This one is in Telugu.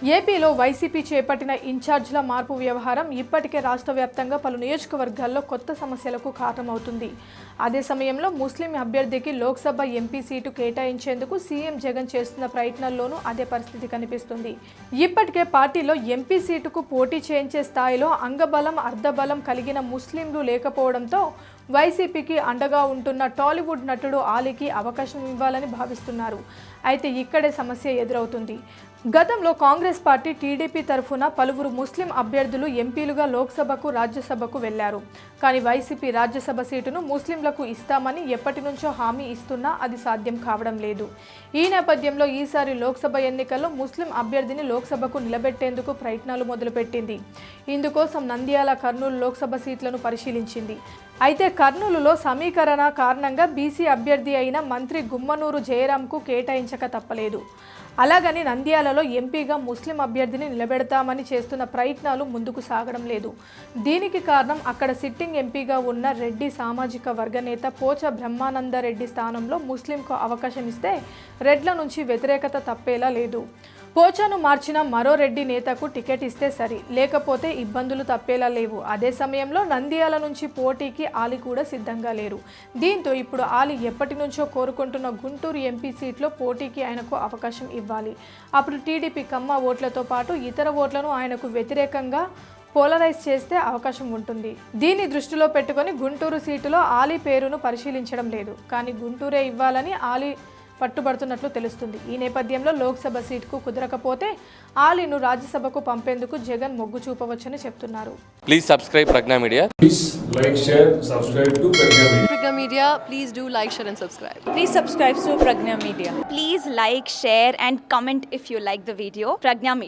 ఏపీలో వైసీపీ చేపట్టిన ఇన్ఛార్జ్ల మార్పు వ్యవహారం ఇప్పటికే రాష్ట్ర వ్యాప్తంగా పలు నియోజకవర్గాల్లో కొత్త సమస్యలకు కారణమవుతుంది. అదే సమయంలో ముస్లిం అభ్యర్థికి లోక్సభ ఎంపీ సీటు కేటాయించేందుకు సీఎం జగన్ చేస్తున్న ప్రయత్నాల్లోనూ అదే పరిస్థితి కనిపిస్తుంది. ఇప్పటికే పార్టీలో ఎంపీ సీటుకు పోటీ చేయించే స్థాయిలో అంగబలం అర్ధబలం కలిగిన ముస్లింలు లేకపోవడంతో వైసీపీకి అండగా ఉంటున్న టాలీవుడ్ నటుడు ఆలీకి అవకాశం ఇవ్వాలని భావిస్తున్నారు. అయితే ఇక్కడే సమస్య ఎదురవుతుంది. గతంలో కాంగ్రెస్ పార్టీ టీడీపీ తరఫున పలువురు ముస్లిం అభ్యర్థులు ఎంపీలుగా లోక్సభకు రాజ్యసభకు వెళ్లారు. కానీ వైసీపీ రాజ్యసభ సీటును ముస్లింలకు ఇస్తామని ఎప్పటి నుంచో హామీ ఇస్తున్నా అది సాధ్యం కావడం లేదు. ఈ నేపథ్యంలో ఈసారి లోక్సభ ఎన్నికల్లో ముస్లిం అభ్యర్థిని లోక్సభకు నిలబెట్టేందుకు ప్రయత్నాలు మొదలుపెట్టింది. ఇందుకోసం నంద్యాల, కర్నూలు లోక్సభ సీట్లను పరిశీలించింది. అయితే కర్నూలులో సమీకరణ కారణంగా బీసీ అభ్యర్థి అయిన మంత్రి గుమ్మనూరు జయరాంకు కేటాయించక తప్పలేదు. అలాగని నంద్యాలలో ఎంపీగా ముస్లిం అభ్యర్థిని నిలబెడతామని చేస్తున్న ప్రయత్నాలు ముందుకు సాగడం లేదు. దీనికి కారణం అక్కడ సిట్టింగ్ ఎంపీగా ఉన్న రెడ్డి సామాజిక వర్గ నేత పోచ బ్రహ్మానందరెడ్డి స్థానంలో ముస్లింకు అవకాశం ఇస్తే రెడ్ల నుంచి వ్యతిరేకత తప్పేలా లేదు. పోచాను మార్చిన మరో రెడ్డి నేతకు టికెట్ ఇస్తే సరి, లేకపోతే ఇబ్బందులు తప్పేలా లేవు. అదే సమయంలో నంద్యాల నుంచి పోటీకి ఆలి కూడా సిద్ధంగా లేరు. దీంతో ఇప్పుడు ఆలి ఎప్పటి నుంచో కోరుకుంటున్న గుంటూరు ఎంపీ సీట్లో పోటీకి ఆయనకు అవకాశం ఇవ్వాలి. అప్పుడు టీడీపీ కమ్మ ఓట్లతో పాటు ఇతర ఓట్లను ఆయనకు వ్యతిరేకంగా పోలరైజ్ చేస్తే అవకాశం ఉంటుంది. దీన్ని దృష్టిలో పెట్టుకొని గుంటూరు సీటులో ఆలి పేరును పరిశీలించడం లేదు. కానీ గుంటూరే ఇవ్వాలని ఆలి పట్టుబడుతున్నట్లు తెలుస్తుంది. ఈ నేపథ్యంలో లోక్సభ సీటుకు కుదరకపోతే ఆలీను రాజ్యసభకు పంపేందుకు జగన్ మొగ్గు చూపవచ్చని చెప్తున్నారు. Please subscribe Pragna Media. Please like, share, subscribe to Pragna Media. Pragna Media, please do like, share and subscribe. Please subscribe to Pragna Media. Please like, share and comment if you like the video. Pragna Media.